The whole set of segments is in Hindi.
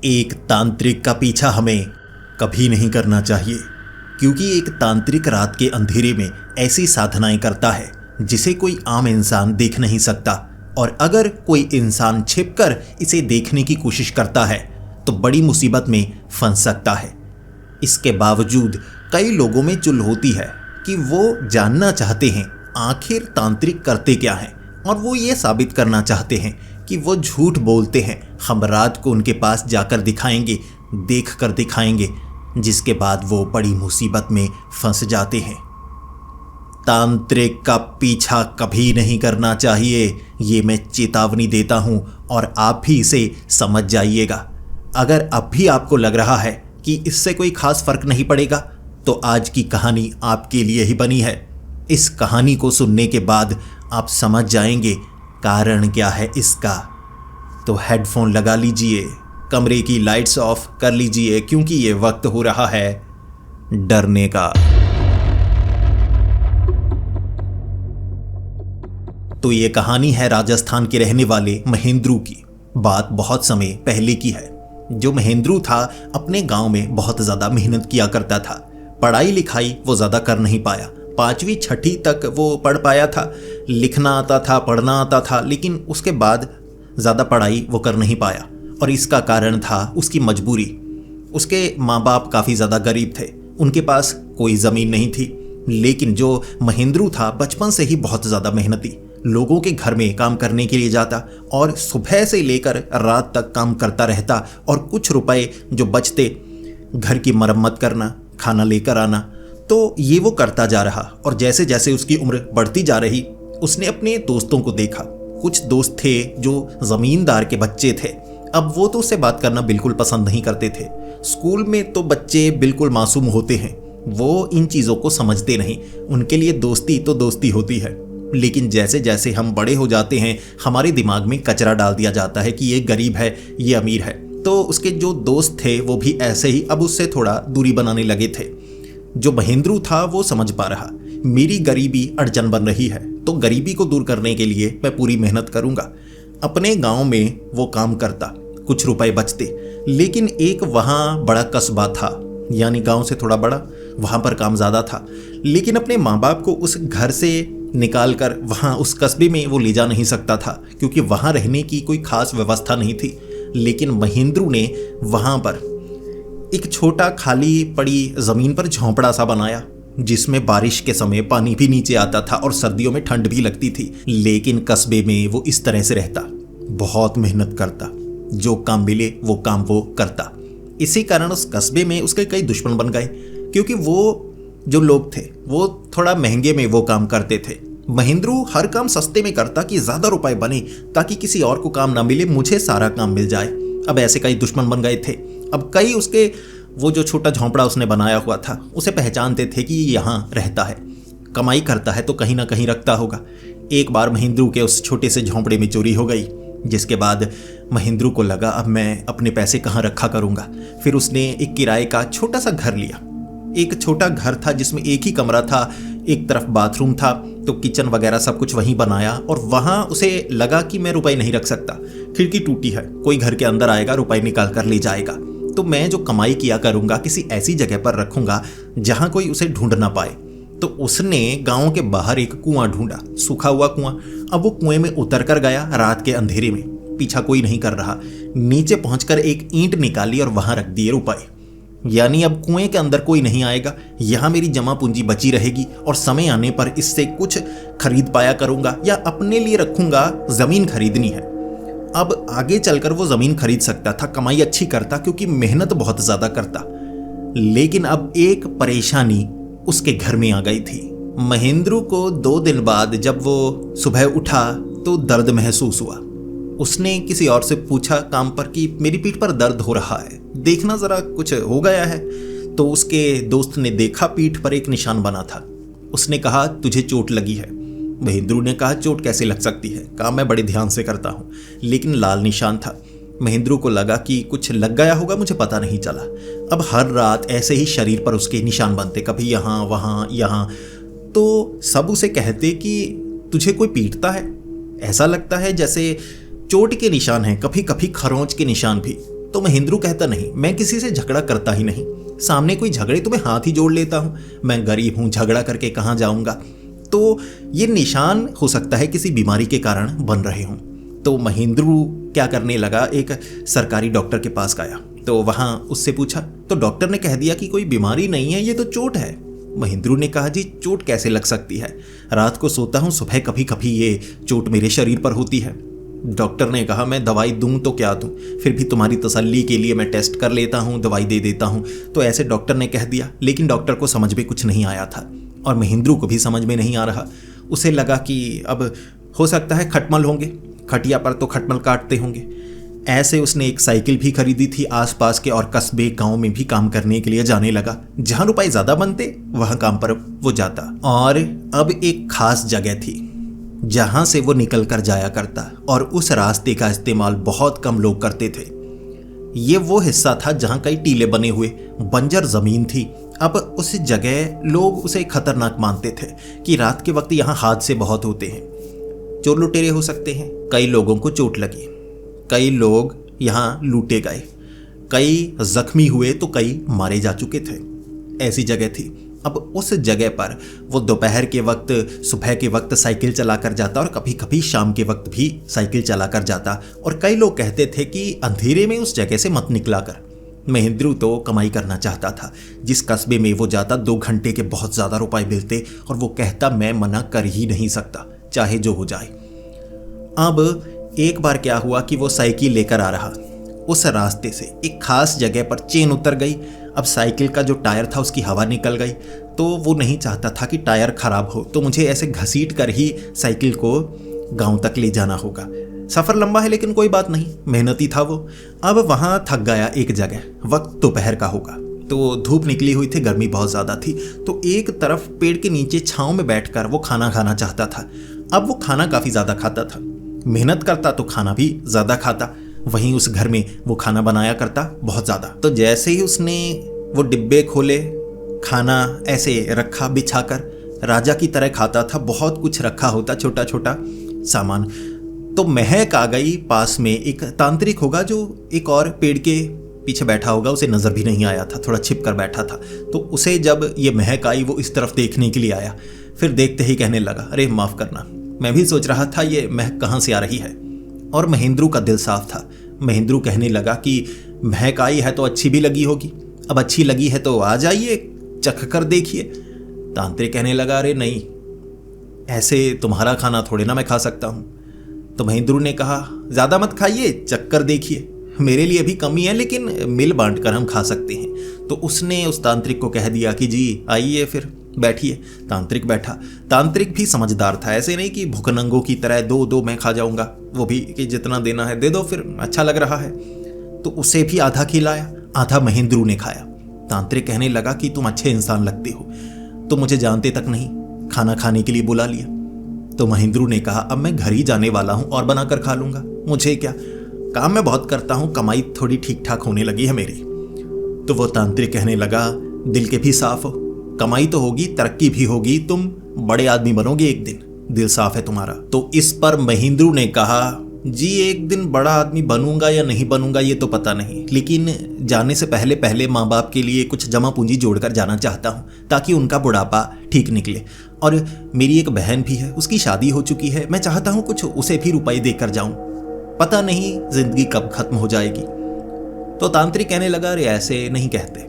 एक तांत्रिक का पीछा हमें कभी नहीं करना चाहिए, क्योंकि एक तांत्रिक रात के अंधेरे में ऐसी साधनाएं करता है जिसे कोई आम इंसान देख नहीं सकता, और अगर कोई इंसान छिपकर इसे देखने की कोशिश करता है तो बड़ी मुसीबत में फंस सकता है। इसके बावजूद कई लोगों में चुल होती है कि वो जानना चाहते हैं आखिर तांत्रिक करते क्या हैं, और वो ये साबित करना चाहते हैं कि वो झूठ बोलते हैं। हम रात को उनके पास जाकर दिखाएंगे, देख कर दिखाएंगे, जिसके बाद वो बड़ी मुसीबत में फंस जाते हैं। तांत्रिक का पीछा कभी नहीं करना चाहिए, ये मैं चेतावनी देता हूँ, और आप भी इसे समझ जाइएगा। अगर अब भी आपको लग रहा है कि इससे कोई खास फर्क नहीं पड़ेगा, तो आज की कहानी आपके लिए ही बनी है। इस कहानी को सुनने के बाद आप समझ जाएंगे कारण क्या है इसका। तो हेडफोन लगा लीजिए, कमरे की लाइट्स ऑफ कर लीजिए, क्योंकि ये वक्त हो रहा है डरने का। तो ये कहानी है राजस्थान के रहने वाले महेंद्रू की। बात बहुत समय पहले की है। जो महेंद्रू था अपने गांव में बहुत ज़्यादा मेहनत किया करता था। पढ़ाई लिखाई वो ज़्यादा कर नहीं पाया। 5वीं 6ठी तक वो पढ़ पाया था, लिखना आता था, पढ़ना आता था, लेकिन उसके बाद ज़्यादा पढ़ाई वो कर नहीं पाया, और इसका कारण था उसकी मजबूरी। उसके माँ बाप काफ़ी ज़्यादा गरीब थे, उनके पास कोई ज़मीन नहीं थी। लेकिन जो महेंद्रू था बचपन से ही बहुत ज़्यादा मेहनती, लोगों के घर में काम करने के लिए जाता और सुबह से लेकर रात तक काम करता रहता, और कुछ रुपए जो बचते घर की मरम्मत करना, खाना लेकर आना, तो ये वो करता जा रहा। और जैसे जैसे उसकी उम्र बढ़ती जा रही, उसने अपने दोस्तों को देखा। कुछ दोस्त थे जो ज़मींदार के बच्चे थे। अब वो तो उससे बात करना बिल्कुल पसंद नहीं करते थे। स्कूल में तो बच्चे बिल्कुल मासूम होते हैं, वो इन चीज़ों को समझते नहीं। उनके लिए दोस्ती तो दोस्ती होती है। लेकिन जैसे जैसे हम बड़े हो जाते हैं, हमारे दिमाग में कचरा डाल दिया जाता है कि ये गरीब है, ये अमीर है। तो उसके जो दोस्त थे वो भी ऐसे ही अब उससे थोड़ा दूरी बनाने लगे थे। जो महेंद्रू था वो समझ पा रहा, मेरी गरीबी अड़चन बन रही है, तो गरीबी को दूर करने के लिए मैं पूरी मेहनत करूंगा। अपने गांव में वो काम करता, कुछ रुपए बचते, लेकिन एक वहाँ बड़ा कस्बा था, यानी गांव से थोड़ा बड़ा, वहाँ पर काम ज़्यादा था। लेकिन अपने माँ बाप को उस घर से निकाल कर वहाँ उस कस्बे में वो ले जा नहीं सकता था, क्योंकि वहाँ रहने की कोई खास व्यवस्था नहीं थी। लेकिन महेंद्रू ने वहाँ पर एक छोटा खाली पड़ी ज़मीन पर झोंपड़ा सा बनाया, जिसमें बारिश के समय पानी भी नीचे आता था और सर्दियों में ठंड भी लगती थी। लेकिन कस्बे में वो इस तरह से रहता, बहुत मेहनत करता, जो काम मिले वो काम वो करता। इसी कारण उस कस्बे में उसके कई दुश्मन बन गए, क्योंकि वो जो लोग थे वो थोड़ा महंगे में वो काम करते थे। महेंद्रू हर काम सस्ते में करता कि ज़्यादा रुपए बने, ताकि किसी और को काम ना मिले, मुझे सारा काम मिल जाए। अब ऐसे कई दुश्मन बन गए थे। अब कई उसके वो जो छोटा झोंपड़ा उसने बनाया हुआ था, उसे पहचानते थे कि यहाँ रहता है, कमाई करता है, तो कहीं ना कहीं रखता होगा। एक बार महेंद्रू के उस छोटे से झोंपड़े में चोरी हो गई, जिसके बाद महेंद्रू को लगा अब मैं अपने पैसे कहाँ रखा करूँगा। फिर उसने एक किराए का छोटा सा घर लिया। एक छोटा घर था जिसमें एक ही कमरा था, एक तरफ बाथरूम था, तो किचन वगैरह सब कुछ वहीं बनाया। और वहाँ उसे लगा कि मैं रुपए नहीं रख सकता, खिड़की टूटी है, कोई घर के अंदर आएगा रुपए निकाल कर ले जाएगा, तो मैं जो कमाई किया करूँगा किसी ऐसी जगह पर रखूँगा जहाँ कोई उसे ढूंढ ना पाए। तो उसने गाँव के बाहर एक कुआं ढूंढा, सूखा हुआ कुआं। अब वो कुएं में उतर कर गया रात के अंधेरे में, पीछा कोई नहीं कर रहा। नीचे पहुँचकर एक ईंट निकाली और वहाँ रख दिए रुपए, यानी अब कुएं के अंदर कोई नहीं आएगा, यहाँ मेरी जमा पूंजी बची रहेगी, और समय आने पर इससे कुछ खरीद पाया करूँगा या अपने लिए रखूँगा। ज़मीन खरीदनी है। अब आगे चलकर वो ज़मीन खरीद सकता था, कमाई अच्छी करता, क्योंकि मेहनत बहुत ज़्यादा करता। लेकिन अब एक परेशानी उसके घर में आ गई थी। महेंद्रू को 2 दिन बाद जब वो सुबह उठा तो दर्द महसूस हुआ। उसने किसी और से पूछा काम पर कि मेरी पीठ पर दर्द हो रहा है, देखना ज़रा कुछ हो गया है। तो उसके दोस्त ने देखा पीठ पर एक निशान बना था। उसने कहा तुझे चोट लगी है। महेंद्रू ने कहा चोट कैसे लग सकती है, कहा मैं बड़े ध्यान से करता हूँ, लेकिन लाल निशान था। महेंद्रू को लगा कि कुछ लग गया होगा, मुझे पता नहीं चला। अब हर रात ऐसे ही शरीर पर उसके निशान बनते, कभी यहाँ वहाँ यहाँ। तो सब उसे कहते कि तुझे कोई पीटता है, ऐसा लगता है जैसे चोट के निशान हैं, कभी कभी खरोंच के निशान भी। तो महेंद्रू कहता नहीं, मैं किसी से झगड़ा करता ही नहीं, सामने कोई झगड़े तो मैं हाथ ही जोड़ लेता हूँ, मैं गरीब हूँ, झगड़ा करके कहाँ जाऊँगा। तो ये निशान हो सकता है किसी बीमारी के कारण बन रहे हों। तो महेंद्रू क्या करने लगा, एक सरकारी डॉक्टर के पास गया, तो वहाँ उससे पूछा, तो डॉक्टर ने कह दिया कि कोई बीमारी नहीं है, ये तो चोट है। महेंद्रू ने कहा, जी चोट कैसे लग सकती है, रात को सोता हूँ, सुबह कभी कभी ये चोट मेरे शरीर पर होती है। डॉक्टर ने कहा, मैं दवाई दूं तो क्या दूं, फिर भी तुम्हारी तसल्ली के लिए मैं टेस्ट कर लेता हूं, दवाई दे देता हूं। तो ऐसे डॉक्टर ने कह दिया, लेकिन डॉक्टर को समझ में कुछ नहीं आया था और महेंद्रू को भी समझ में नहीं आ रहा। उसे लगा कि अब हो सकता है खटमल होंगे, खटिया पर तो खटमल काटते होंगे। ऐसे उसने एक साइकिल भी खरीदी थी, आसपास के और कस्बे गांव में भी काम करने के लिए जाने लगा। जहां रुपए ज्यादा बनते वहां काम पर वो जाता। और अब एक खास जगह थी जहां से वो निकल कर जाया करता, और उस रास्ते का इस्तेमाल बहुत कम लोग करते थे। ये वो हिस्सा था जहां कई टीले बने हुए बंजर जमीन थी। अब उस जगह लोग उसे खतरनाक मानते थे कि रात के वक्त यहाँ हादसे बहुत होते हैं, चोर लुटेरे हो सकते हैं। कई लोगों को चोट लगी, कई लोग यहाँ लूटे गए, कई जख्मी हुए तो कई मारे जा चुके थे। ऐसी जगह थी। अब उस जगह पर वो दोपहर के वक्त, सुबह के वक्त साइकिल चलाकर जाता और कभी कभी शाम के वक्त भी साइकिल चलाकर जाता। और कई लोग कहते थे कि अंधेरे में उस जगह से मत निकला कर। महेंद्रू तो कमाई करना चाहता था। जिस कस्बे में वो जाता 2 घंटे के बहुत ज़्यादा रुपए मिलते और वो कहता, मैं मना कर ही नहीं सकता, चाहे जो हो जाए। अब एक बार क्या हुआ कि वो साइकिल लेकर आ रहा, उस रास्ते से एक खास जगह पर चेन उतर गई। अब साइकिल का जो टायर था उसकी हवा निकल गई, तो वो नहीं चाहता था कि टायर खराब हो, तो मुझे ऐसे घसीट कर ही साइकिल को गांव तक ले जाना होगा। सफ़र लंबा है लेकिन कोई बात नहीं, मेहनती था वो। अब वहाँ थक गया एक जगह, वक्त दोपहर का होगा, तो धूप निकली हुई थी, गर्मी बहुत ज़्यादा थी। तो एक तरफ पेड़ के नीचे छाँव में बैठकर वो खाना खाना चाहता था। अब वो खाना काफ़ी ज़्यादा खाता था, मेहनत करता तो खाना भी ज़्यादा खाता। वहीं उस घर में वो खाना बनाया करता बहुत ज़्यादा। तो जैसे ही उसने वो डिब्बे खोले, खाना ऐसे रखा बिछाकर, राजा की तरह खाता था। बहुत कुछ रखा होता, छोटा छोटा सामान। तो महक आ गई। पास में एक तांत्रिक होगा जो एक और पेड़ के पीछे बैठा होगा, उसे नज़र भी नहीं आया था, थोड़ा छिप कर बैठा था। तो उसे जब ये महक आई वो इस तरफ देखने के लिए आया। फिर देखते ही कहने लगा, अरे माफ़ करना, मैं भी सोच रहा था ये महक कहाँ से आ रही है। और महेंद्रू का दिल साफ था। महेंद्रू कहने लगा कि महक आई है तो अच्छी भी लगी होगी, अब अच्छी लगी है तो आ जाइए, चख कर देखिए। तांत्रिक कहने लगा, अरे नहीं, ऐसे तुम्हारा खाना थोड़े ना मैं खा सकता हूँ। तो महेंद्रू ने कहा, ज़्यादा मत खाइए, चख कर देखिए, मेरे लिए भी कमी है लेकिन मिल बांट कर हम खा सकते हैं। तो उसने उस तांत्रिक को कह दिया कि जी आइए, फिर बैठिए। तांत्रिक बैठा। तांत्रिक भी समझदार था, ऐसे नहीं कि भूखनंगों की तरह दो मैं खा जाऊंगा, वो भी कि जितना देना है दे दो, फिर अच्छा लग रहा है। तो उसे भी आधा खिलाया, आधा महेंद्रू ने खाया। तांत्रिक कहने लगा कि तुम अच्छे इंसान लगते हो, तो मुझे जानते तक नहीं, खाना खाने के लिए बुला लिया। तो महेंद्रू ने कहा, अब मैं घर ही जाने वाला हूँ और बनाकर खा लूंगा, मुझे क्या, काम मैं बहुत करता हूँ, कमाई थोड़ी ठीक ठाक होने लगी है मेरी। तो वो तांत्रिक कहने लगा, दिल के भी साफ हो, कमाई तो होगी, तरक्की भी होगी, तुम बड़े आदमी बनोगे एक दिन, दिल साफ है तुम्हारा। तो इस पर महेंद्रू ने कहा, जी एक दिन बड़ा आदमी बनूंगा या नहीं बनूंगा ये तो पता नहीं, लेकिन जाने से पहले पहले माँ बाप के लिए कुछ जमा पूंजी जोड़कर जाना चाहता हूँ ताकि उनका बुढ़ापा ठीक निकले। और मेरी एक बहन भी है, उसकी शादी हो चुकी है, मैं चाहता हूँ कुछ उसे भी रुपए देकर जाऊँ, पता नहीं जिंदगी कब खत्म हो जाएगी। तो तांत्रिक कहने लगा, अरे ऐसे नहीं कहते,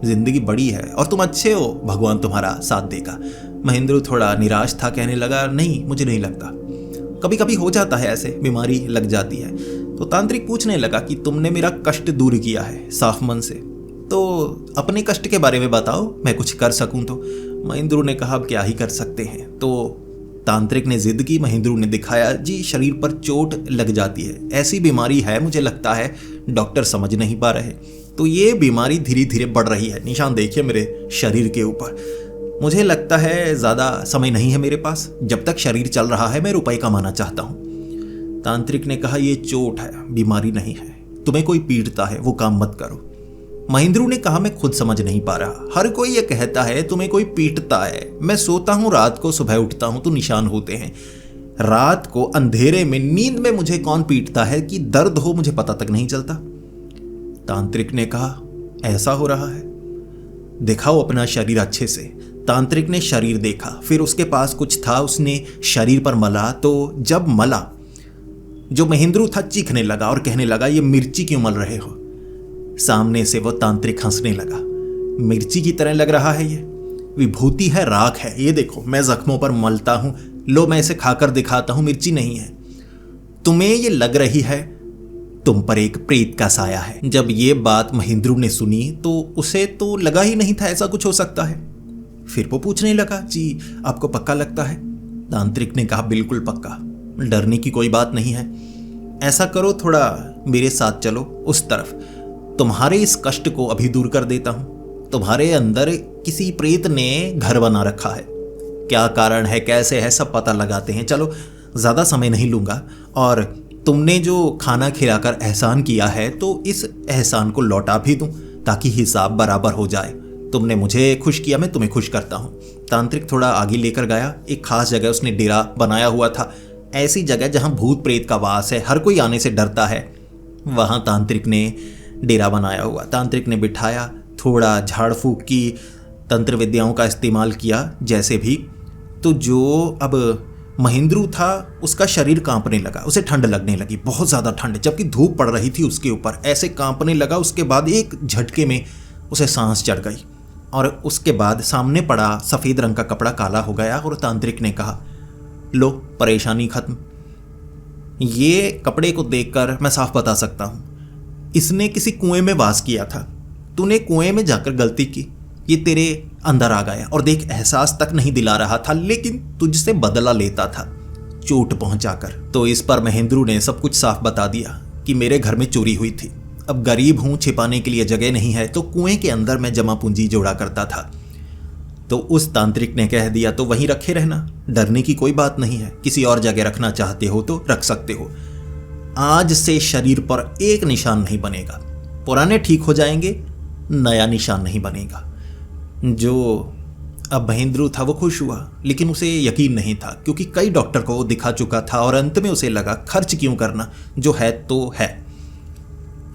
जिंदगी बड़ी है और तुम अच्छे हो, भगवान तुम्हारा साथ देगा। महेंद्रू थोड़ा निराश था, कहने लगा, नहीं मुझे नहीं लगता, कभी कभी हो जाता है ऐसे, बीमारी लग जाती है। तो तांत्रिक पूछने लगा कि तुमने मेरा कष्ट दूर किया है साफ मन से, तो अपने कष्ट के बारे में बताओ, मैं कुछ कर सकूं तो। महेंद्रू ने कहा, अब क्या ही कर सकते हैं। तो तांत्रिक ने जिद की, महेंद्रू ने दिखाया, जी शरीर पर चोट लग जाती है, ऐसी बीमारी है, मुझे लगता है डॉक्टर समझ नहीं पा रहे, तो ये बीमारी धीरे धीरे बढ़ रही है, निशान देखिए मेरे शरीर के ऊपर, मुझे लगता है ज़्यादा समय नहीं है मेरे पास, जब तक शरीर चल रहा है मैं रुपए कमाना चाहता हूँ। तांत्रिक ने कहा, ये चोट है, बीमारी नहीं है, तुम्हें कोई पीड़ता है वो काम मत करो। महेंद्रू ने कहा, मैं खुद समझ नहीं पा रहा, हर कोई ये कहता है तुम्हें कोई पीटता है, मैं सोता हूँ रात को, सुबह उठता हूँ तो निशान होते हैं, रात को अंधेरे में नींद में मुझे कौन पीटता है कि दर्द हो मुझे पता तक नहीं चलता। तांत्रिक ने कहा, ऐसा हो रहा है, दिखाओ अपना शरीर अच्छे से। तांत्रिक ने शरीर देखा, फिर उसके पास कुछ था, उसने शरीर पर मला। तो जब मला, जो महेंद्रू था चीखने लगा और कहने लगा, ये मिर्ची क्यों मल रहे हो? सामने से वो तांत्रिक हंसने लगा, मिर्ची की तरह लग रहा है, ये विभूति है, राख है, ये देखो मैं जख्मों पर मलता हूं, लो मैं इसे खाकर दिखाता हूं, मिर्ची नहीं है। तुम्हें ये लग रही है, तुम पर एक प्रेत का साया है। जब ये बात महेंद्रू ने सुनी तो उसे तो लगा ही नहीं था ऐसा कुछ हो सकता है। फिर वो पूछने लगा, जी आपको पक्का लगता है? तांत्रिक ने कहा, बिल्कुल पक्का, डरने की कोई बात नहीं है। ऐसा करो, थोड़ा मेरे साथ चलो उस तरफ, तुम्हारे इस कष्ट को अभी दूर कर देता हूं। तुम्हारे अंदर किसी प्रेत ने घर बना रखा है, क्या कारण है, कैसे है, सब पता लगाते हैं। चलो, ज़्यादा समय नहीं लूँगा, और तुमने जो खाना खिलाकर एहसान किया है तो इस एहसान को लौटा भी दूं, ताकि हिसाब बराबर हो जाए। तुमने मुझे खुश किया, मैं तुम्हें खुश करता हूँ। तांत्रिक थोड़ा आगे लेकर गया, एक खास जगह उसने डेरा बनाया हुआ था, ऐसी जगह जहाँ भूत प्रेत का वास है, हर कोई आने से डरता है। वहाँ तांत्रिक ने डेरा बनाया हुआ, तांत्रिक ने बिठाया, थोड़ा झाड़ फूक की, तंत्र विद्याओं का इस्तेमाल किया जैसे भी। तो जो अब महेंद्रू था उसका शरीर कांपने लगा, उसे ठंड लगने लगी, बहुत ज़्यादा ठंड, जबकि धूप पड़ रही थी उसके ऊपर, ऐसे कांपने लगा। उसके बाद एक झटके में उसे सांस चढ़ गई और उसके बाद सामने पड़ा सफ़ेद रंग का कपड़ा काला हो गया और तांत्रिक ने कहा, लो परेशानी खत्म। ये कपड़े को देखकर मैं साफ बता सकता हूँ, इसने किसी कुएं में वास किया था, तूने कुएं में जाकर गलती की, ये तेरे अंदर आ गया और देख एहसास तक नहीं दिला रहा था, लेकिन तुझसे बदला लेता था चोट पहुंचाकर। तो इस पर महेंद्रू ने सब कुछ साफ बता दिया कि मेरे घर में चोरी हुई थी, अब गरीब हूं, छिपाने के लिए जगह नहीं है, तो कुएं के अंदर मैं जमा पूंजी जोड़ा करता था। तो उस तांत्रिक ने कह दिया, तो वहीं रखे रहना, डरने की कोई बात नहीं है, किसी और जगह रखना चाहते हो तो रख सकते हो। आज से शरीर पर एक निशान नहीं बनेगा, पुराने ठीक हो जाएंगे, नया निशान नहीं बनेगा। जो अब महेंद्रू था वो खुश हुआ, लेकिन उसे यकीन नहीं था, क्योंकि कई डॉक्टर को वो दिखा चुका था और अंत में उसे लगा खर्च क्यों करना, जो है तो है।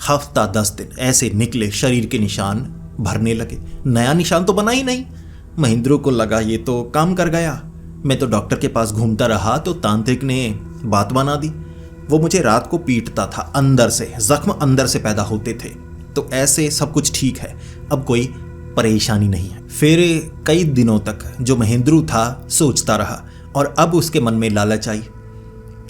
हफ्ता 10 दिन ऐसे निकले, शरीर के निशान भरने लगे, नया निशान तो बना ही नहीं। महेंद्रू को लगा ये तो काम कर गया, मैं तो डॉक्टर के पास घूमता रहा तो तांत्रिक ने बात बना दी, वो मुझे रात को पीटता था, अंदर से जख्म अंदर से पैदा होते थे, तो ऐसे सब कुछ ठीक है, अब कोई परेशानी नहीं है। फिर कई दिनों तक जो महेंद्रू था सोचता रहा और अब उसके मन में लालच आई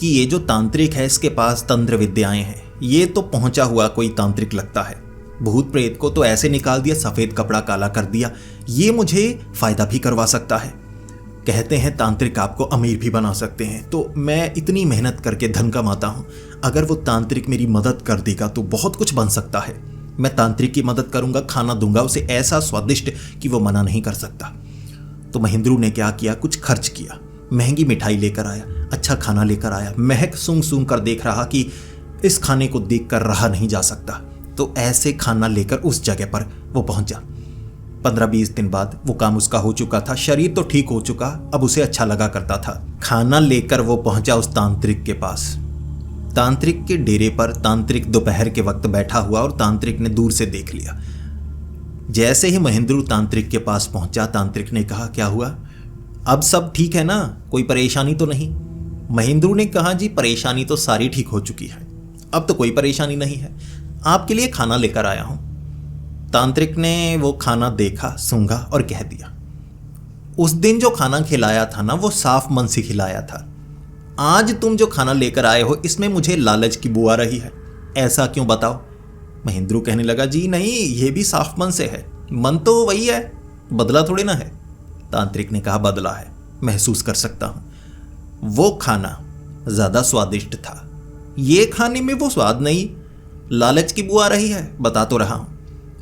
कि ये जो तांत्रिक है इसके पास तंत्र विद्याएं हैं, ये तो पहुंचा हुआ कोई तांत्रिक लगता है, भूत प्रेत को तो ऐसे निकाल दिया, सफ़ेद कपड़ा काला कर दिया, ये मुझे फ़ायदा भी करवा सकता है। कहते हैं तांत्रिक आपको अमीर भी बना सकते हैं, तो मैं इतनी मेहनत करके धन कमाता हूँ, अगर वो तांत्रिक मेरी मदद कर देगा तो बहुत कुछ बन सकता है। मैं तांत्रिक की मदद करूंगा, खाना दूंगा उसे ऐसा स्वादिष्ट कि वो मना नहीं कर सकता। तो महेंद्रू ने क्या किया, कुछ खर्च किया, महंगी मिठाई लेकर आया, अच्छा खाना लेकर आया, महक सूंघ सूंघ कर देख रहा कि इस खाने को देखकर रहा नहीं जा सकता, तो ऐसे खाना लेकर उस जगह पर वो पहुंचा। 15-20 दिन बाद वो काम उसका हो चुका था, शरीर तो ठीक हो चुका, अब उसे अच्छा लगा करता था। खाना लेकर वो पहुंचा उस तांत्रिक के पास। तांत्रिक के डेरे पर तांत्रिक दोपहर के वक्त बैठा हुआ और तांत्रिक ने दूर से देख लिया। जैसे ही महेंद्रू तांत्रिक के पास पहुंचा, तांत्रिक ने कहा, क्या हुआ, अब सब ठीक है ना, कोई परेशानी तो नहीं? महेंद्रू ने कहा, जी परेशानी तो सारी ठीक हो चुकी है, अब तो कोई परेशानी नहीं है, आपके लिए खाना लेकर आया हूं। तांत्रिक ने वो खाना देखा, सूंघा और कह दिया, उस दिन जो खाना खिलाया था ना वो साफ मन से खिलाया था, आज तुम जो खाना लेकर आए हो इसमें मुझे लालच की बू आ रही है, ऐसा क्यों बताओ? महेंद्रू कहने लगा, जी नहीं, ये भी साफ मन से है, मन तो वही है, बदला थोड़ी ना है। तांत्रिक ने कहा, बदला है, महसूस कर सकता हूं। वो खाना ज्यादा स्वादिष्ट था, ये खाने में वो स्वाद नहीं, लालच की बू आ रही है, बता तो रहा हूं।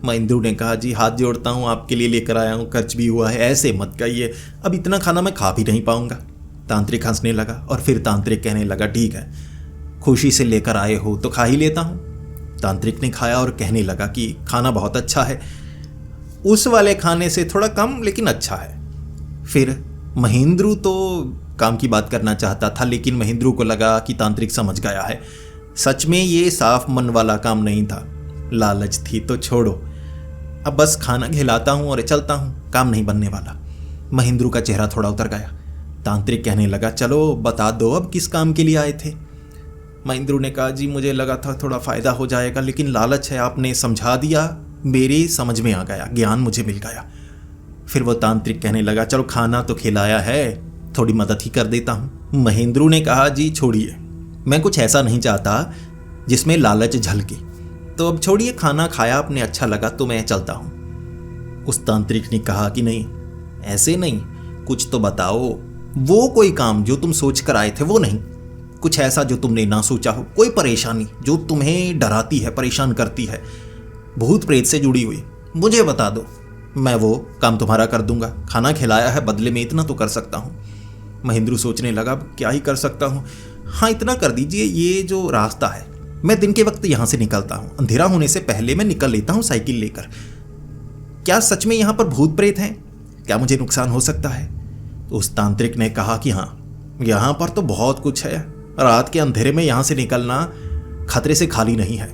महेंद्रू ने कहा, जी हाथ जोड़ता हूं, आपके लिए लेकर आया हूं, खर्च भी हुआ है, ऐसे मत कहिए, अब इतना खाना मैं खा भी नहीं पाऊंगा। तांत्रिक हंसने लगा और फिर तांत्रिक कहने लगा, ठीक है, खुशी से लेकर आए हो तो खा ही लेता हूं। तांत्रिक ने खाया और कहने लगा कि खाना बहुत अच्छा है, उस वाले खाने से थोड़ा कम लेकिन अच्छा है। फिर महेंद्रू तो काम की बात करना चाहता था, लेकिन महेंद्रू को लगा कि तांत्रिक समझ गया है, सच में ये साफ मन वाला काम नहीं था, लालच थी तो छोड़ो, अब बस खाना खिलाता हूँ और चलता हूँ, काम नहीं बनने वाला। महेंद्रू का चेहरा थोड़ा उतर गया। तांत्रिक कहने लगा, चलो बता दो अब किस काम के लिए आए थे। महेंद्रू ने कहा, जी मुझे लगा था थोड़ा फ़ायदा हो जाएगा, लेकिन लालच है, आपने समझा दिया, मेरी समझ में आ गया, ज्ञान मुझे मिल गया। फिर वो तांत्रिक कहने लगा, चलो खाना तो खिलाया है, थोड़ी मदद ही कर देता हूँ। महेंद्रू ने कहा, जी छोड़िए, मैं कुछ ऐसा नहीं चाहता जिसमें लालच झलके, तो अब छोड़िए, खाना खाया आपने, अच्छा लगा तो मैं चलता हूँ। उस तांत्रिक ने कहा कि नहीं, ऐसे नहीं, कुछ तो बताओ, वो कोई काम जो तुम सोच कर आए थे वो नहीं, कुछ ऐसा जो तुमने ना सोचा हो, कोई परेशानी जो तुम्हें डराती है, परेशान करती है, भूत प्रेत से जुड़ी हुई, मुझे बता दो, मैं वो काम तुम्हारा कर दूंगा। खाना खिलाया है, बदले में इतना तो कर सकता हूँ। महेंद्रू सोचने लगा, अब क्या ही कर सकता हूँ। हाँ, इतना कर दीजिए, ये जो रास्ता है, मैं दिन के वक्त यहाँ से निकलता हूँ, अंधेरा होने से पहले मैं निकल लेता हूँ साइकिल लेकर। क्या सच में यहाँ पर भूत प्रेत हैं? क्या मुझे नुकसान हो सकता है? तो उस तांत्रिक ने कहा कि हाँ, यहाँ पर तो बहुत कुछ है, रात के अंधेरे में यहाँ से निकलना खतरे से खाली नहीं है,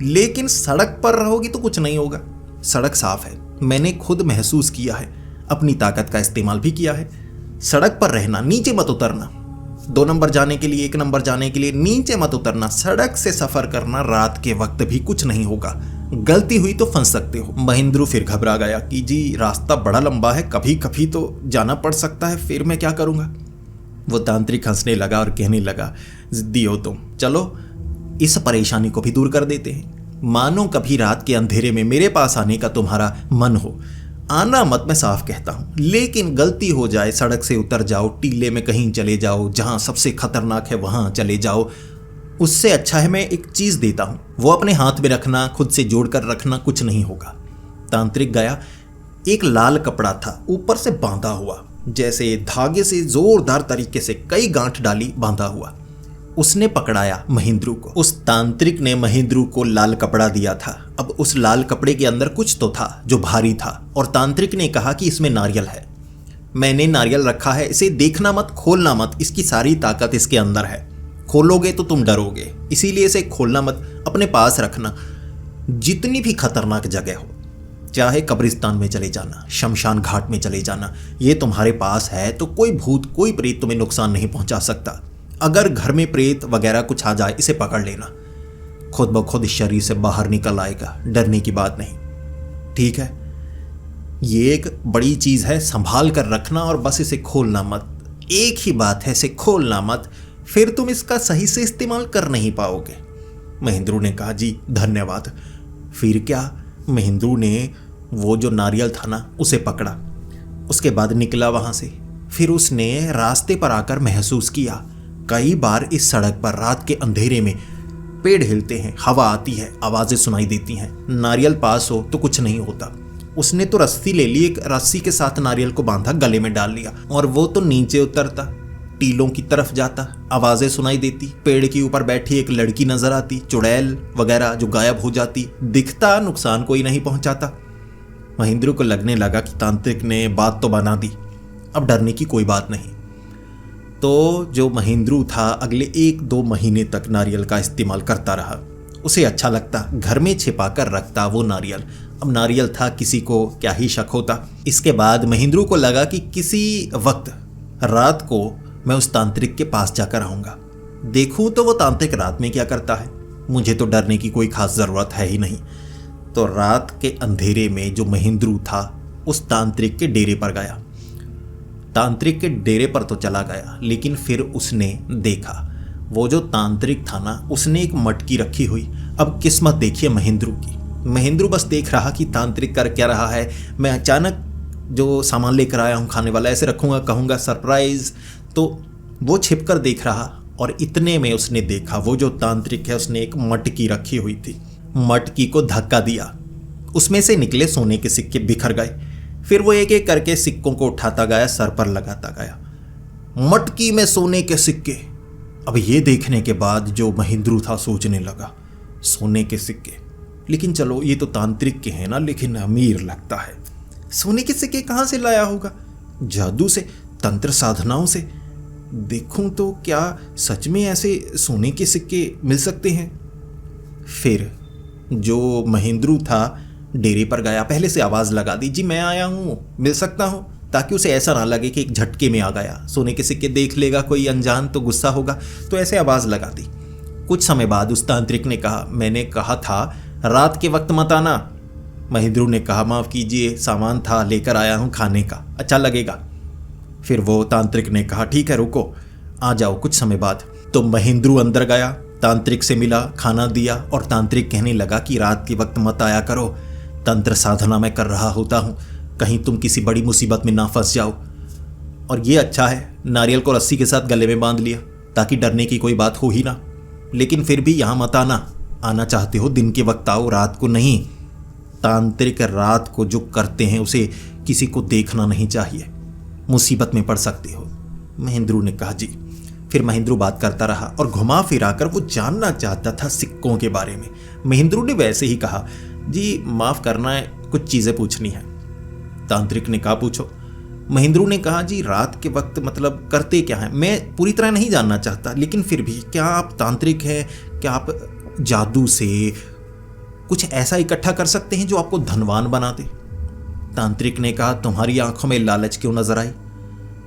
लेकिन सड़क पर रहोगी तो कुछ नहीं होगा, सड़क साफ है, मैंने खुद महसूस किया है, अपनी ताकत का इस्तेमाल भी किया है। सड़क पर रहना, नीचे मत उतरना, 2 नंबर जाने के लिए, 1 नंबर जाने के लिए नीचे मत उतरना, सड़क से सफर करना, रात के वक्त भी कुछ नहीं होगा, गलती हुई तो फंस सकते हो। महेंद्रू फिर घबरा गया कि जी रास्ता बड़ा लंबा है, कभी कभी तो जाना पड़ सकता है, फिर मैं क्या करूँगा। वो तांत्रिक हंसने लगा और कहने लगा, जिद्दी हो तुम, चलो इस परेशानी को भी दूर कर देते हैं। मानो कभी रात के अंधेरे में मेरे पास आने का तुम्हारा मन हो, आना मत, मैं साफ कहता हूँ, लेकिन गलती हो जाए, सड़क से उतर जाओ, टीले में कहीं चले जाओ, जहाँ सबसे खतरनाक है वहाँ चले जाओ, उससे अच्छा है मैं एक चीज़ देता हूँ, वो अपने हाथ में रखना, खुद से जोड़ कर रखना, कुछ नहीं होगा। तांत्रिक गया, एक लाल कपड़ा था ऊपर से बांधा हुआ, जैसे धागे से जोरदार तरीके से कई गांठ डाली बांधा हुआ। उसने पकड़ाया महेंद्रू को। उस तांत्रिक ने महेंद्रू को लाल कपड़ा दिया था। अब उस लाल कपड़े के अंदर कुछ तो था जो भारी था, और तांत्रिक ने कहा कि इसमें नारियल है। मैंने नारियल रखा है, इसे देखना मत, खोलना मत, इसकी सारी ताकत इसके अंदर है, खोलोगे तो तुम डरोगे, इसीलिए इसे खोलना मत, अपने पास रखना। जितनी भी खतरनाक जगह हो, चाहे कब्रिस्तान में चले जाना, शमशान घाट में चले जाना, ये तुम्हारे पास है तो कोई भूत, कोई प्रेत तुम्हें नुकसान नहीं पहुंचा सकता। अगर घर में प्रेत वगैरह कुछ आ जाए, इसे पकड़ लेना, खुद ब खुद इस शरीर से बाहर निकल आएगा, डरने की बात नहीं, ठीक है। ये एक बड़ी चीज़ है, संभाल कर रखना, और बस इसे खोलना मत, एक ही बात है, इसे खोलना मत, फिर तुम इसका सही से इस्तेमाल कर नहीं पाओगे। महेंद्रू ने कहा, जी धन्यवाद। फिर क्या, महेंद्रू ने वो जो नारियल था ना, उसे पकड़ा, उसके बाद निकला वहाँ से। फिर उसने रास्ते पर आकर महसूस किया, कई बार इस सड़क पर रात के अंधेरे में पेड़ हिलते हैं, हवा आती है, आवाज़ें सुनाई देती हैं, नारियल पास हो तो कुछ नहीं होता। उसने तो रस्सी ले ली, एक रस्सी के साथ नारियल को बांधा, गले में डाल लिया, और वो तो नीचे उतरता, टीलों की तरफ जाता, आवाज़ें सुनाई देती, पेड़ के ऊपर बैठी एक लड़की नजर आती, चुड़ैल वगैरह जो गायब हो जाती, दिखता, नुकसान कोई नहीं पहुंचाता। महेंद्रू को लगने लगा कि तांत्रिक ने बात तो बना दी, अब डरने की कोई बात नहीं। तो जो महेंद्रू था अगले 1-2 महीने तक नारियल का इस्तेमाल करता रहा, उसे अच्छा लगता, घर में छिपा कर रखता वो नारियल। अब नारियल था, किसी को क्या ही शक होता। इसके बाद महेंद्रू को लगा कि किसी वक्त रात को मैं उस तांत्रिक के पास जाकर आऊँगा, देखूँ तो वो तांत्रिक रात में क्या करता है, मुझे तो डरने की कोई खास ज़रूरत है ही नहीं। तो रात के अंधेरे में जो महेंद्रू था उस तांत्रिक के डेरे पर गया। तांत्रिक के डेरे पर तो चला गया, लेकिन फिर उसने देखा वो जो तांत्रिक था ना, उसने एक मटकी रखी हुई। अब किस्मत देखिए महेंद्रू की, महेंद्रू बस देख रहा कि तांत्रिक कर क्या रहा है। मैं अचानक जो सामान लेकर आया हूँ खाने वाला, ऐसे रखूँगा, कहूँगा सरप्राइज, तो वो छिप कर देख रहा, और इतने में उसने देखा वो जो तांत्रिक है उसने एक मटकी रखी हुई थी। मटकी को धक्का दिया, उसमें से निकले सोने के सिक्के बिखर गए। फिर वो एक एक करके सिक्कों को उठाता गया, सर पर लगाता गया, मटकी में सोने के सिक्के। अब ये देखने के बाद जो महेंद्रू था सोचने लगा, सोने के सिक्के, लेकिन चलो ये तो तांत्रिक के हैं ना, लेकिन अमीर लगता है, सोने के सिक्के कहाँ से लाया होगा? जादू से, तंत्र साधनाओं से। देखूं तो क्या सच में ऐसे सोने के सिक्के मिल सकते हैं? फिर जो महेंद्रू था डेरे पर गया, पहले से आवाज़ लगा दी, जी मैं आया हूँ, मिल सकता हूँ, ताकि उसे ऐसा ना लगे कि एक झटके में आ गया। सोने के सिक्के देख लेगा कोई अनजान तो गुस्सा होगा, तो ऐसे आवाज़ लगा दी। कुछ समय बाद उस तांत्रिक ने कहा, मैंने कहा था रात के वक्त मत आना। महेंद्रू ने कहा, माफ़ कीजिए, सामान था लेकर आया हूँ खाने का, अच्छा लगेगा। फिर वो तांत्रिक ने कहा, ठीक है रुको, आ जाओ। कुछ समय बाद तो महेंद्रू अंदर गया, तांत्रिक से मिला, खाना दिया और तांत्रिक कहने लगा कि रात के वक्त मत आया करो, तंत्र साधना मैं कर रहा होता हूँ, कहीं तुम किसी बड़ी मुसीबत में ना फंस जाओ। और ये अच्छा है, नारियल को रस्सी के साथ गले में बांध लिया ताकि डरने की कोई बात हो ही ना। लेकिन फिर भी यहाँ मत आना चाहते हो दिन के वक्त आओ, रात को नहीं। तांत्रिक रात को जो करते हैं उसे किसी को देखना नहीं चाहिए, मुसीबत में पड़ सकते हो। महेंद्रू ने कहा, जी। फिर महेंद्रू बात करता रहा और घुमा फिरा कर वो जानना चाहता था सिक्कों के बारे में। महेंद्रू ने वैसे ही कहा, जी माफ़ करना है, कुछ चीज़ें पूछनी है। तांत्रिक ने कहा, पूछो। महेंद्रू ने कहा, जी रात के वक्त मतलब करते क्या हैं, मैं पूरी तरह नहीं जानना चाहता, लेकिन फिर भी क्या आप तांत्रिक हैं, क्या आप जादू से कुछ ऐसा इकट्ठा कर सकते हैं जो आपको धनवान बना दे? तांत्रिक ने कहा, तुम्हारी आंखों में लालच क्यों नजर आई?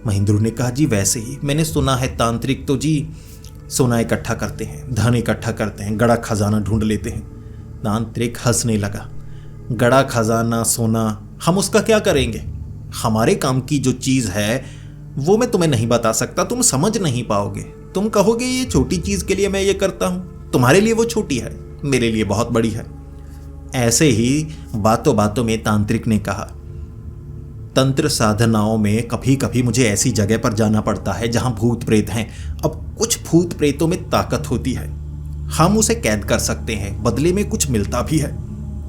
महेंद्रू ने कहा, जी वैसे ही, मैंने सुना है तांत्रिक तो जी सोना इकट्ठा करते हैं, धन इकट्ठा करते हैं, गड़ा खजाना ढूंढ लेते हैं। तांत्रिक हंसने लगा, गड़ा खजाना सोना हम उसका क्या करेंगे? हमारे काम की जो चीज़ है वो मैं तुम्हें नहीं बता सकता, तुम समझ नहीं पाओगे। तुम कहोगे ये छोटी चीज़ के लिए मैं ये करता हूँ, तुम्हारे लिए वो छोटी है, मेरे लिए बहुत बड़ी है। ऐसे ही बातों बातों में तांत्रिक ने कहा, तंत्र साधनाओं में कभी कभी मुझे ऐसी जगह पर जाना पड़ता है जहां भूत प्रेत हैं। अब कुछ भूत प्रेतों में ताकत होती है, हम उसे कैद कर सकते हैं, बदले में कुछ मिलता भी है।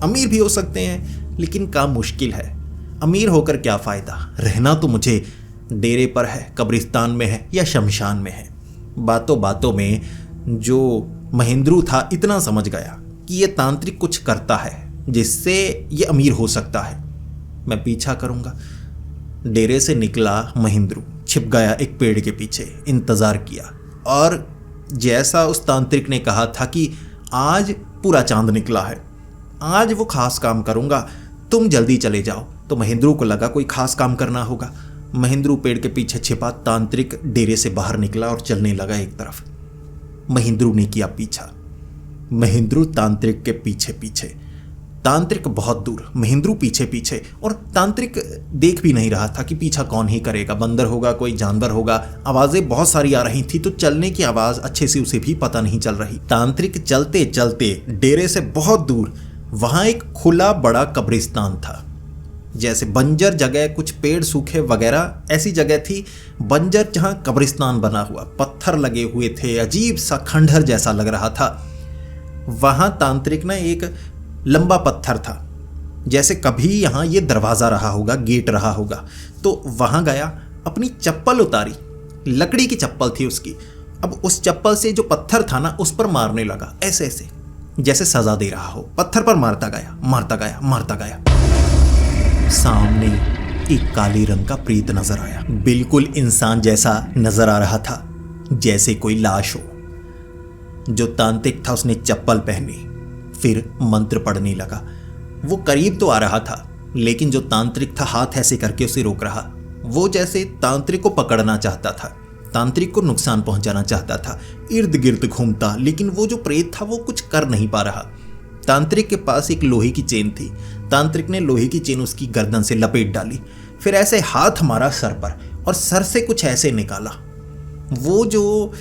अमीर भी हो सकते हैं, लेकिन काम मुश्किल है। अमीर होकर क्या फ़ायदा, रहना तो मुझे डेरे पर है, कब्रिस्तान में है या शमशान में है। बातों बातों में जो महेंद्रू था इतना समझ गया कि ये तांत्रिक कुछ करता है जिससे ये अमीर हो सकता है, मैं पीछा करूँगा। डेरे से निकला महेंद्रू, छिप गया एक पेड़ के पीछे, इंतज़ार किया। और जैसा उस तांत्रिक ने कहा था कि आज पूरा चांद निकला है, आज वो खास काम करूँगा, तुम जल्दी चले जाओ, तो महेंद्रू को लगा कोई खास काम करना होगा। महेंद्रू पेड़ के पीछे छिपा, तांत्रिक डेरे से बाहर निकला और चलने लगा एक तरफ। महेंद्रू ने किया पीछा, महेंद्रू तांत्रिक के पीछे पीछे, तांत्रिक बहुत दूर, महेंद्रू पीछे पीछे। और तांत्रिक देख भी नहीं रहा था कि पीछा कौन ही करेगा, बंदर होगा, कोई जानवर होगा। आवाज़ें बहुत सारी आ रही थी तो चलने की आवाज़ अच्छे से उसे भी पता नहीं चल रही। तांत्रिक चलते चलते डेरे से बहुत दूर वहाँ एक खुला बड़ा कब्रिस्तान था, जैसे बंजर जगह, कुछ पेड़ सूखे वगैरह ऐसी जगह थी बंजर, जहाँ कब्रिस्तान बना हुआ, पत्थर लगे हुए थे, अजीब सा खंडहर जैसा लग रहा था। वहाँ तांत्रिक ना एक लंबा पत्थर था, जैसे कभी यहाँ ये दरवाज़ा रहा होगा, गेट रहा होगा। तो वहाँ गया, अपनी चप्पल उतारी, लकड़ी की चप्पल थी उसकी। अब उस चप्पल से जो पत्थर था ना उस पर मारने लगा, ऐसे ऐसे जैसे सजा दे रहा हो। पत्थर पर मारता गया, मारता गया, मारता गया। सामने एक काले रंग का प्रेत नजर आया, बिल्कुल इंसान जैसा नजर आ रहा था, जैसे कोई लाश हो। जो तांत्रिक था उसने चप्पल पहनी, फिर मंत्र पढ़ने लगा। वो करीब तो आ रहा था, लेकिन जो तांत्रिक था हाथ ऐसे करके उसे रोक रहा। वो जैसे तांत्रिक को पकड़ना चाहता था, तांत्रिक को नुकसान पहुंचाना चाहता था, इर्द गिर्द घूमता, लेकिन वो जो प्रेत था वो कुछ कर नहीं पा रहा। तांत्रिक के पास एक लोहे की चेन थी, तांत्रिक ने लोहे की चेन उसकी गर्दन से लपेट डाली, फिर ऐसे हाथ मारा सर पर और सर से कुछ ऐसे निकाला। वो जो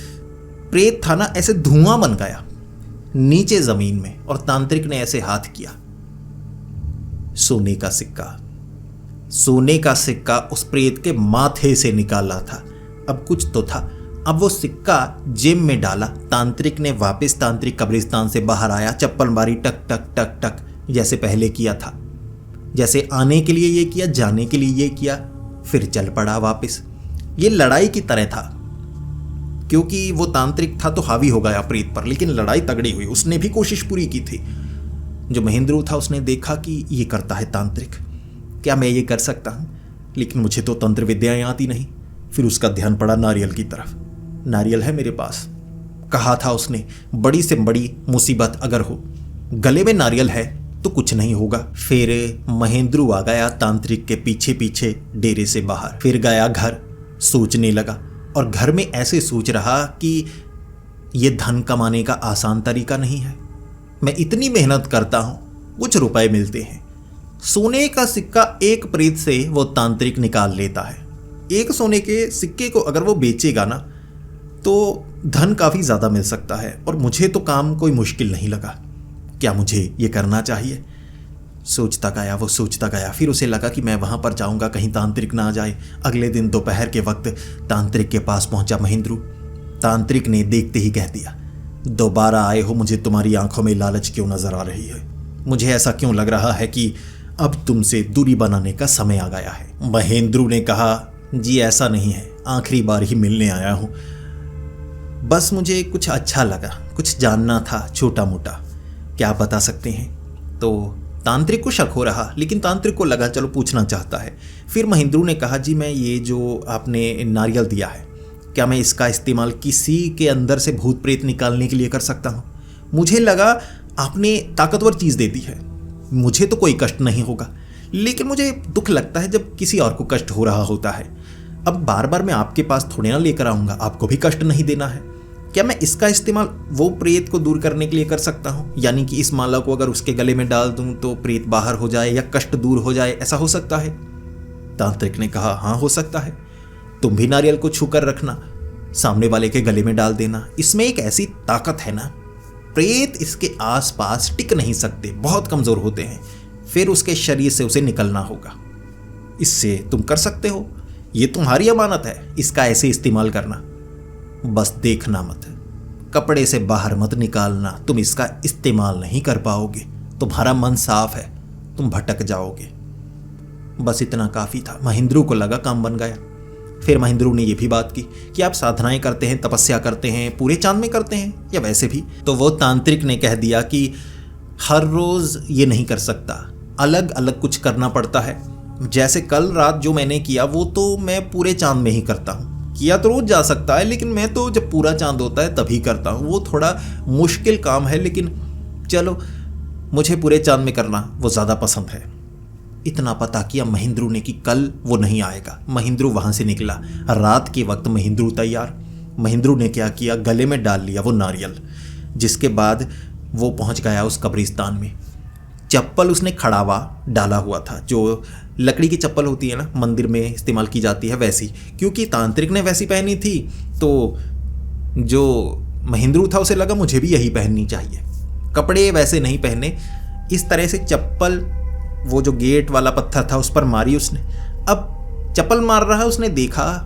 प्रेत था ना ऐसे धुआं बन गया नीचे जमीन में, और तांत्रिक ने ऐसे हाथ किया। सोने का सिक्का, सोने का सिक्का उस प्रेत के माथे से निकाला था। अब कुछ तो था। अब वो सिक्का जेब में डाला, तांत्रिक ने वापस तांत्रिक कब्रिस्तान से बाहर आया, चप्पल मारी, टक टक टक टक, जैसे पहले किया था। जैसे आने के लिए ये किया, जाने के लिए ये किया, फिर चल पड़ा वापस। ये लड़ाई की तरह था, क्योंकि वो तांत्रिक था तो हावी हो गया प्रेत पर, लेकिन लड़ाई तगड़ी हुई, उसने भी कोशिश पूरी की थी। जो महेंद्रू था उसने देखा कि ये करता है तांत्रिक, क्या मैं ये कर सकता हूँ, लेकिन मुझे तो तंत्र विद्याएं आती नहीं। फिर उसका ध्यान पड़ा नारियल की तरफ। नारियल है मेरे पास, कहा था उसने, बड़ी से बड़ी मुसीबत अगर हो गले में नारियल है तो कुछ नहीं होगा। फिर महेंद्रू आ गया तांत्रिक के पीछे पीछे डेरे से बाहर। फिर गया घर, सोचने लगा और घर में ऐसे सोच रहा कि ये धन कमाने का आसान तरीका नहीं है। मैं इतनी मेहनत करता हूं, कुछ रुपए मिलते हैं। सोने का सिक्का एक प्रेत से वो तांत्रिक निकाल लेता है। एक सोने के सिक्के को अगर वो बेचेगा ना तो धन काफ़ी ज़्यादा मिल सकता है और मुझे तो काम कोई मुश्किल नहीं लगा। क्या मुझे ये करना चाहिए? सोचता गया, वो सोचता गया। फिर उसे लगा कि मैं वहाँ पर जाऊँगा, कहीं तांत्रिक ना आ जाए। अगले दिन दोपहर के वक्त तांत्रिक के पास पहुँचा महेंद्रू। तांत्रिक ने देखते ही कह दिया, दोबारा आए हो, मुझे तुम्हारी आंखों में लालच क्यों नज़र आ रही है? मुझे ऐसा क्यों लग रहा है कि अब तुमसे दूरी बनाने का समय आ गया है? महेंद्रू ने कहा, जी ऐसा नहीं है, आखिरी बार ही मिलने आया हूँ। बस मुझे कुछ अच्छा लगा, कुछ जानना था छोटा मोटा। क्या आप बता सकते हैं? तो तांत्रिक को शक हो रहा, लेकिन तांत्रिक को लगा चलो पूछना चाहता है। फिर महेंद्रू ने कहा, जी मैं ये जो आपने नारियल दिया है, क्या मैं इसका इस्तेमाल किसी के अंदर से भूत प्रेत निकालने के लिए कर सकता हूँ? मुझे लगा आपने ताकतवर चीज़ दे दी है, मुझे तो कोई कष्ट नहीं होगा, लेकिन मुझे दुख लगता है जब किसी और को कष्ट हो रहा होता है। अब बार बार मैं आपके पास थोड़े ना लेकर आऊँगा, आपको भी कष्ट नहीं देना है। क्या मैं इसका इस्तेमाल वो प्रेत को दूर करने के लिए कर सकता हूँ? यानी कि इस माला को अगर उसके गले में डाल दूँ तो प्रेत बाहर हो जाए या कष्ट दूर हो जाए, ऐसा हो सकता है? तांत्रिक ने कहा, हाँ हो सकता है। तुम भी नारियल को छूकर रखना, सामने वाले के गले में डाल देना। इसमें एक ऐसी ताकत है ना, प्रेत इसके आसपास टिक नहीं सकते, बहुत कमज़ोर होते हैं। फिर उसके शरीर से उसे निकलना होगा। इससे तुम कर सकते हो, ये तुम्हारी अमानत है, इसका ऐसे इस्तेमाल करना। बस देखना मत, कपड़े से बाहर मत निकालना, तुम इसका इस्तेमाल नहीं कर पाओगे, तुम्हारा मन साफ है, तुम भटक जाओगे। बस इतना काफ़ी था। महेंद्रू को लगा काम बन गया। फिर महेंद्रू ने यह भी बात की कि आप साधनाएं करते हैं, तपस्या करते हैं, पूरे चांद में करते हैं या वैसे भी? तो वो तांत्रिक ने कह दिया कि हर रोज़ ये नहीं कर सकता, अलग अलग कुछ करना पड़ता है। जैसे कल रात जो मैंने किया वो तो मैं पूरे चांद में ही करता हूँ। किया तो रोज़ जा सकता है, लेकिन मैं तो जब पूरा चांद होता है तभी करता हूँ। वो थोड़ा मुश्किल काम है, लेकिन चलो मुझे पूरे चांद में करना वो ज़्यादा पसंद है। इतना पता किया महेंद्रू ने कि कल वो नहीं आएगा। महेंद्रू वहाँ से निकला। रात के वक्त महेंद्रू तैयार। महेंद्रू ने क्या किया, गले में डाल लिया वो नारियल, जिसके बाद वो पहुँच गया उस कब्रिस्तान में। चप्पल उसने खड़ावा डाला हुआ था, जो लकड़ी की चप्पल होती है ना, मंदिर में इस्तेमाल की जाती है वैसी। क्योंकि तांत्रिक ने वैसी पहनी थी तो जो महेंद्रू था उसे लगा मुझे भी यही पहननी चाहिए। कपड़े वैसे नहीं पहने, इस तरह से चप्पल, वो जो गेट वाला पत्थर था उस पर मारी उसने। अब चप्पल मार रहा, उसने देखा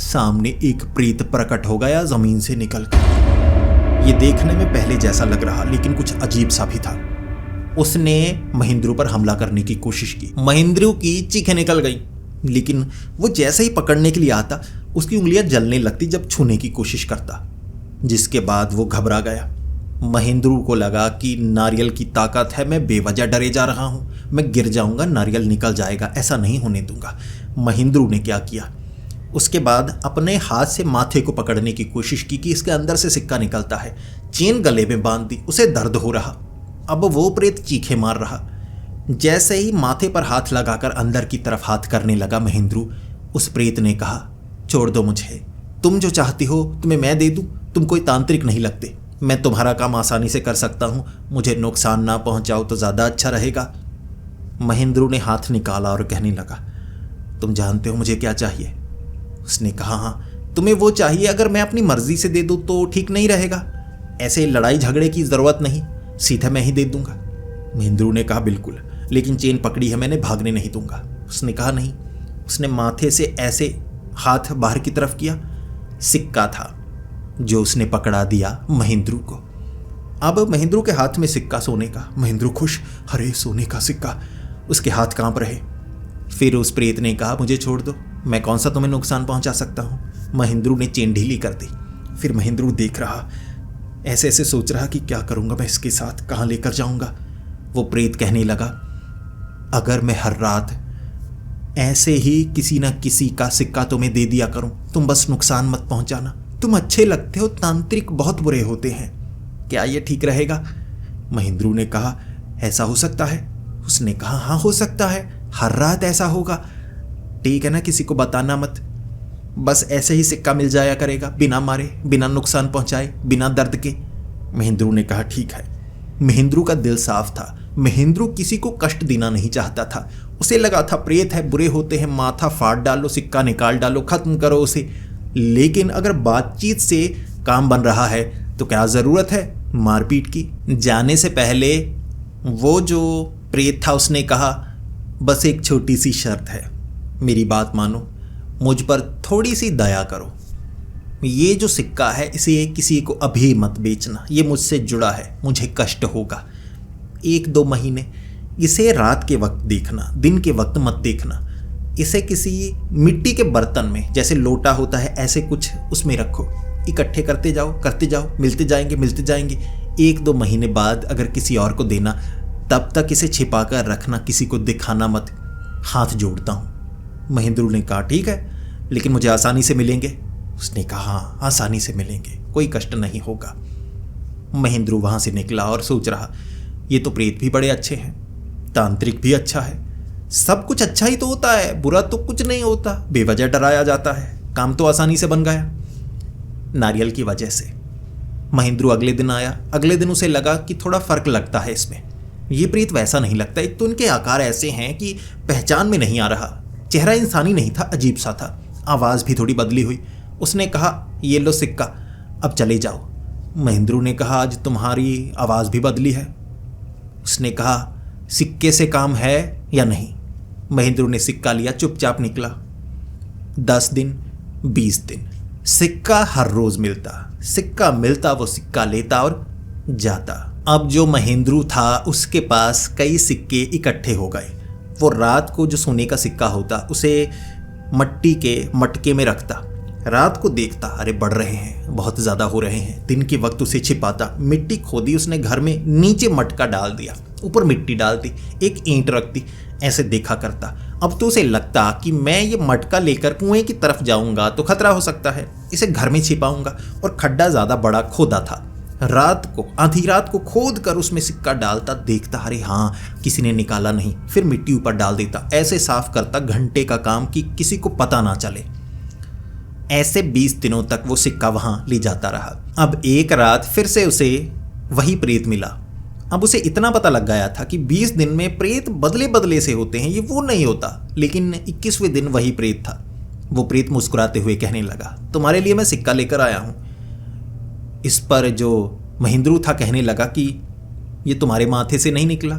सामने एक प्रेत प्रकट हो गया जमीन से निकलकर। ये देखने में पहले जैसा लग रहा, लेकिन कुछ अजीब सा भी था। उसने महेंद्रू पर हमला करने की कोशिश की। महेंद्रू की चीखें निकल गई, लेकिन वो जैसे ही पकड़ने के लिए आता उसकी उंगलियां जलने लगती जब छूने की कोशिश करता, जिसके बाद वो घबरा गया। महेंद्रू को लगा कि नारियल की ताकत है, मैं बेवजह डरे जा रहा हूँ, मैं गिर जाऊँगा, नारियल निकल जाएगा, ऐसा नहीं होने दूंगा। महेंद्रू ने क्या किया, उसके बाद अपने हाथ से माथे को पकड़ने की कोशिश की कि इसके अंदर से सिक्का निकलता है। चेन गले में बांध दी, उसे दर्द हो रहा। अब वो प्रेत चीखे मार रहा। जैसे ही माथे पर हाथ लगाकर अंदर की तरफ हाथ करने लगा महेंद्रू, उस प्रेत ने कहा, छोड़ दो मुझे, तुम जो चाहती हो तुम्हें मैं दे दूं, तुम कोई तांत्रिक नहीं लगते, मैं तुम्हारा काम आसानी से कर सकता हूँ, मुझे नुकसान ना पहुँचाओ तो ज़्यादा अच्छा रहेगा। महेंद्रू ने हाथ निकाला और कहने लगा, तुम जानते हो मुझे क्या चाहिए? उसने कहा, हाँ, तुम्हें वो चाहिए, अगर मैं अपनी मर्जी से दे दूँ तो ठीक नहीं रहेगा, ऐसे लड़ाई झगड़े की ज़रूरत नहीं, सीधा मैं ही दे दूंगा। महेंद्रू ने कहा, बिल्कुल, लेकिन चेन पकड़ी है मैंने, भागने नहीं दूंगा। उसने कहा, नहीं। उसने माथे से ऐसे हाथ बाहर की तरफ किया, सिक्का था जो उसने पकड़ा दिया महेंद्रू को। अब महेंद्रू के हाथ में सिक्का सोने का। महेंद्रू खुश, अरे सोने का सिक्का, उसके हाथ कांप रहे। फिर उस प्रेत ने कहा, मुझे छोड़ दो, मैं कौन सा तुम्हें नुकसान पहुंचा सकता हूँ। महेंद्रू ने चेन ढीली कर दी। फिर महेंद्रू देख रहा, ऐसे ऐसे सोच रहा कि क्या करूँगा मैं इसके साथ, कहाँ लेकर जाऊँगा। वो प्रेत कहने लगा, अगर मैं हर रात ऐसे ही किसी न किसी का सिक्का तुम्हें दे दिया करूँ, तुम बस नुकसान मत पहुँचाना, तुम अच्छे लगते हो, तांत्रिक बहुत बुरे होते हैं, क्या ये ठीक रहेगा? महेंद्रू ने कहा, ऐसा हो सकता है? उसने कहा, हाँ हो सकता है, हर रात ऐसा होगा। ठीक है ना, किसी को बताना मत, बस ऐसे ही सिक्का मिल जाया करेगा, बिना मारे, बिना नुकसान पहुंचाए, बिना दर्द के। महेंद्रू ने कहा, ठीक है। महेंद्रू का दिल साफ था। महेंद्रू किसी को कष्ट देना नहीं चाहता था। उसे लगा था प्रेत है, बुरे होते हैं, माथा फाड़ डालो, सिक्का निकाल डालो, खत्म करो उसे। लेकिन अगर बातचीत से काम बन रहा है तो क्या जरूरत है मारपीट की? जाने से पहले वो जो प्रेत था उसने कहा, बस एक छोटी सी शर्त है, मेरी बात मानो, मुझ पर थोड़ी सी दया करो। ये जो सिक्का है इसे किसी को अभी मत बेचना, ये मुझसे जुड़ा है, मुझे कष्ट होगा। 1-2 महीने इसे रात के वक्त देखना, दिन के वक्त मत देखना। इसे किसी मिट्टी के बर्तन में, जैसे लोटा होता है, ऐसे कुछ उसमें रखो, इकट्ठे करते जाओ, मिलते जाएंगे। 1-2 महीने बाद अगर किसी और को देना, तब तक इसे छिपा कर रखना, किसी को दिखाना मत। हाथ जोड़ता हूँ। महेंद्रू ने कहा, ठीक है, लेकिन मुझे आसानी से मिलेंगे? उसने कहा, हाँ आसानी से मिलेंगे, कोई कष्ट नहीं होगा। महेंद्रू वहां से निकला और सोच रहा, ये तो प्रेत भी बड़े अच्छे हैं, तांत्रिक भी अच्छा है, सब कुछ अच्छा ही तो होता है, बुरा तो कुछ नहीं होता, बेवजह डराया जाता है, काम तो आसानी से बन गया। नारियल की वजह से महेंद्रू अगले दिन आया। अगले दिन उसे लगा कि थोड़ा फर्क लगता है इसमें, ये प्रेत वैसा नहीं लगता। एक तो इनके आकार ऐसे हैं कि पहचान में नहीं आ रहा, चेहरा इंसानी नहीं था, अजीब सा था, आवाज़ भी थोड़ी बदली हुई। उसने कहा, ये लो सिक्का, अब चले जाओ। महेंद्रू ने कहा, आज तुम्हारी आवाज़ भी बदली है। उसने कहा, सिक्के से काम है या नहीं? महेंद्रू ने सिक्का लिया, चुपचाप निकला। 10 दिन, 20 दिन, सिक्का हर रोज मिलता, सिक्का मिलता, वो सिक्का लेता और जाता। अब जो महेंद्रू था उसके पास कई सिक्के इकट्ठे हो गए। वो रात को जो सोने का सिक्का होता उसे मट्टी के मटके में रखता, रात को देखता, अरे बढ़ रहे हैं, बहुत ज़्यादा हो रहे हैं। दिन के वक्त उसे छिपाता, मिट्टी खोदी उसने घर में, नीचे मटका डाल दिया, ऊपर मिट्टी डाल दी, एक ईंट रख दी, ऐसे देखा करता। अब तो उसे लगता कि मैं ये मटका लेकर कुएं की तरफ जाऊंगा तो खतरा हो सकता है, इसे घर में छिपाऊंगा। और खड्डा ज़्यादा बड़ा खोदा था, रात को, आधी रात को खोद कर उसमें सिक्का डालता, देखता, अरे हाँ किसी ने निकाला नहीं, फिर मिट्टी ऊपर डाल देता, ऐसे साफ करता, घंटे का काम कि किसी को पता ना चले। ऐसे 20 दिनों तक वो सिक्का वहां ले जाता रहा। अब एक रात फिर से उसे वही प्रेत मिला। अब उसे इतना पता लग गया था कि 20 दिन में प्रेत बदले बदले से होते हैं, ये वो नहीं होता। लेकिन 21वें दिन वही प्रेत था। वो प्रेत मुस्कुराते हुए कहने लगा, तुम्हारे लिए मैं सिक्का लेकर आया हूं। इस पर जो महेंद्रू था कहने लगा कि ये तुम्हारे माथे से नहीं निकला।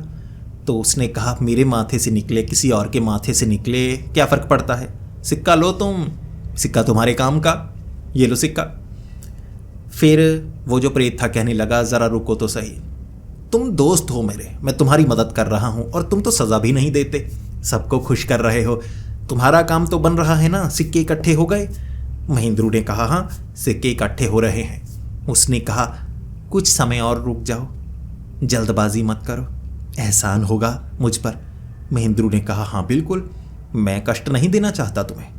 तो उसने कहा, मेरे माथे से निकले, किसी और के माथे से निकले, क्या फर्क पड़ता है, सिक्का लो तुम, सिक्का तुम्हारे काम का, ये लो सिक्का। फिर वो जो प्रेत था कहने लगा, ज़रा रुको तो सही, तुम दोस्त हो मेरे, मैं तुम्हारी मदद कर रहा हूँ और तुम तो सज़ा भी नहीं देते, सबको खुश कर रहे हो, तुम्हारा काम तो बन रहा है ना, सिक्के इकट्ठे हो गए। महेंद्रू ने कहा, हाँ सिक्के इकट्ठे हो रहे हैं। उसने कहा, कुछ समय और रुक जाओ, जल्दबाजी मत करो, एहसान होगा मुझ पर। महेंद्रू ने कहा, हाँ बिल्कुल, मैं कष्ट नहीं देना चाहता तुम्हें,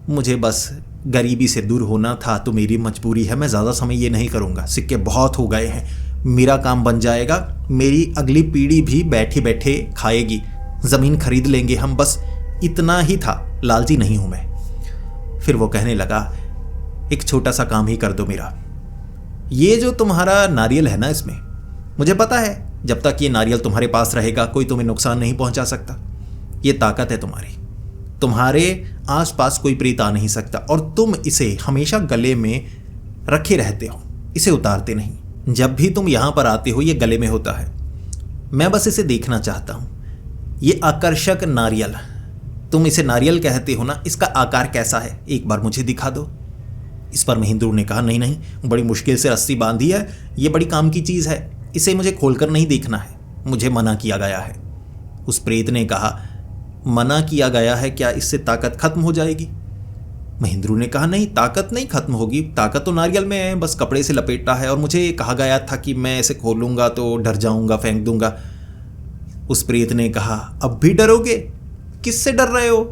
मुझे बस गरीबी से दूर होना था तो मेरी मजबूरी है, मैं ज़्यादा समय ये नहीं करूँगा, सिक्के बहुत हो गए हैं, मेरा काम बन जाएगा, मेरी अगली पीढ़ी भी बैठे बैठे खाएगी, ज़मीन खरीद लेंगे हम, बस इतना ही था, लालची नहीं हूँ मैं। फिर वो कहने लगा, एक छोटा सा काम ही कर दो मेरा, ये जो तुम्हारा नारियल है ना, इसमें मुझे पता है जब तक ये नारियल तुम्हारे पास रहेगा कोई तुम्हें नुकसान नहीं पहुंचा सकता, ये ताकत है तुम्हारी, तुम्हारे आसपास कोई प्रेत आ नहीं सकता और तुम इसे हमेशा गले में रखे रहते हो, इसे उतारते नहीं, जब भी तुम यहाँ पर आते हो ये गले में होता है, मैं बस इसे देखना चाहता हूँ। ये आकर्षक नारियल, तुम इसे नारियल कहते हो ना, इसका आकार कैसा है एक बार मुझे दिखा दो। इस पर महेंद्रू ने कहा, नहीं नहीं, बड़ी मुश्किल से रस्सी बांधी है, ये बड़ी काम की चीज़ है, इसे मुझे खोलकर नहीं देखना है, मुझे मना किया गया है। उस प्रेत ने कहा, मना किया गया है, क्या इससे ताकत खत्म हो जाएगी? महेंद्रू ने कहा, नहीं ताकत नहीं खत्म होगी, ताकत तो नारियल में है, बस कपड़े से लपेटा है और मुझे कहा गया था कि मैं इसे खोलूंगा तो डर जाऊंगा, फेंक दूंगा। उस प्रेत ने कहा, अब भी डरोगे? किससे डर रहे हो?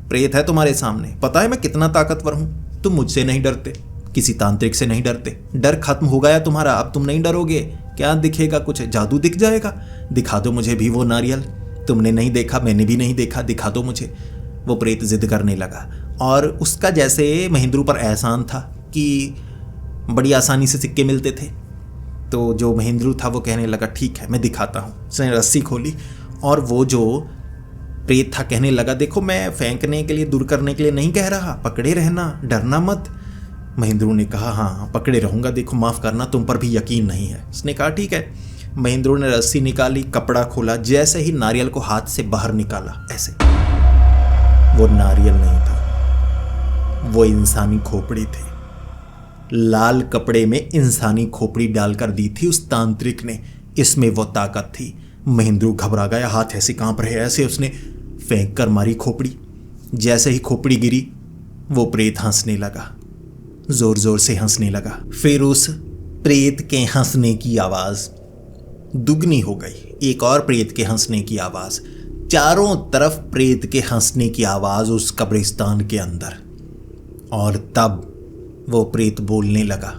प्रेत है तुम्हारे सामने, पता है मैं कितना ताकतवर हूं, तुम मुझसे नहीं डरते, किसी तांत्रिक से नहीं डरते, डर खत्म हो गया तुम्हारा, अब तुम नहीं डरोगे, क्या दिखेगा, कुछ जादू दिख जाएगा? दिखा दो मुझे भी वो नारियल, तुमने नहीं देखा, मैंने भी नहीं देखा, दिखा दो मुझे। वो प्रेत जिद करने लगा और उसका जैसे महेंद्रू पर एहसान था कि बड़ी आसानी से सिक्के मिलते थे, तो जो महेंद्रू था वो कहने लगा ठीक है मैं दिखाता हूँ। उसने रस्सी खोली और वो जो प्रेत था कहने लगा देखो मैं फेंकने के लिए, दूर करने के लिए नहीं कह रहा, पकड़े रहना, डरना मत। महेंद्रू ने कहा हाँ पकड़े रहूँगा, देखो माफ़ करना तुम पर भी यकीन नहीं है। उसने कहा ठीक है। महेंद्रू ने रस्सी निकाली, कपड़ा खोला, जैसे ही नारियल को हाथ से बाहर निकाला ऐसे, वो नारियल नहीं था, वो इंसानी खोपड़ी थे। लाल कपड़े में इंसानी खोपड़ी डालकर दी थी उस तांत्रिक ने, इसमें वो ताकत थी। महेंद्रू घबरा गया, हाथ ऐसे कांप रहे, ऐसे उसने फेंक कर मारी खोपड़ी। जैसे ही खोपड़ी गिरी वो प्रेत हंसने लगा, जोर जोर से हंसने लगा। फिर उस प्रेत के हंसने की आवाज दुगनी हो गई, एक और प्रेत के हंसने की आवाज, चारों तरफ प्रेत के हंसने की आवाज उस कब्रिस्तान के अंदर। और तब वो प्रेत बोलने लगा,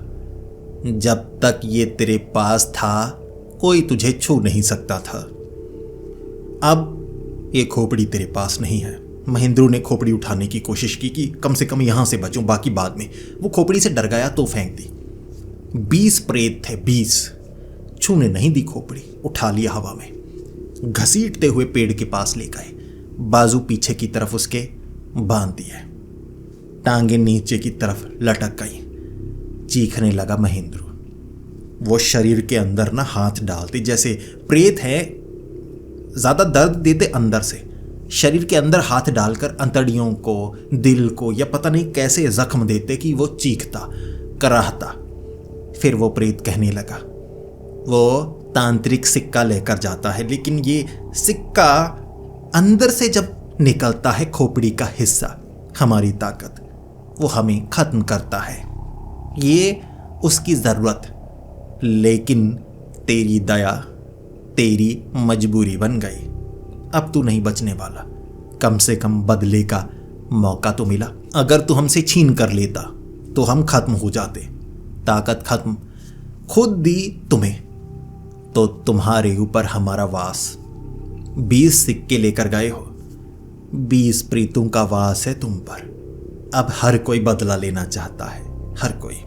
जब तक ये तेरे पास था कोई तुझे छू नहीं सकता था, अब ये खोपड़ी तेरे पास नहीं है। महेंद्रू ने खोपड़ी उठाने की कोशिश की कि कम से कम यहां से बचूं, बाकी बाद में। वो खोपड़ी से डर गया तो फेंक दी। 20 प्रेत थे, 20। छूने नहीं दी खोपड़ी, उठा लिया हवा में, घसीटते हुए पेड़ के पास ले गए, बाजू पीछे की तरफ उसके बांध दिए, टांगे नीचे की तरफ लटक गई। चीखने लगा महेंद्रू। वो शरीर के अंदर ना हाथ डालते, जैसे प्रेत है ज्यादा दर्द देते अंदर से, शरीर के अंदर हाथ डालकर अंतड़ियों को, दिल को, या पता नहीं कैसे जख्म देते कि वो चीखता, कराहता। फिर वो प्रेत कहने लगा, वो तांत्रिक सिक्का लेकर जाता है, लेकिन ये सिक्का अंदर से जब निकलता है, खोपड़ी का हिस्सा, हमारी ताकत, वो हमें खत्म करता है, ये उसकी जरूरत, लेकिन तेरी दया तेरी मजबूरी बन गई। अब तू नहीं बचने वाला, कम से कम बदले का मौका तो मिला। अगर तू हमसे छीन कर लेता तो हम खत्म हो जाते, ताकत खत्म, खुद दी तुम्हें तो तुम्हारे ऊपर हमारा वास। 20 सिक्के लेकर गए हो, 20 प्रीतों का वास है तुम पर। अब हर कोई बदला लेना चाहता है, हर कोई।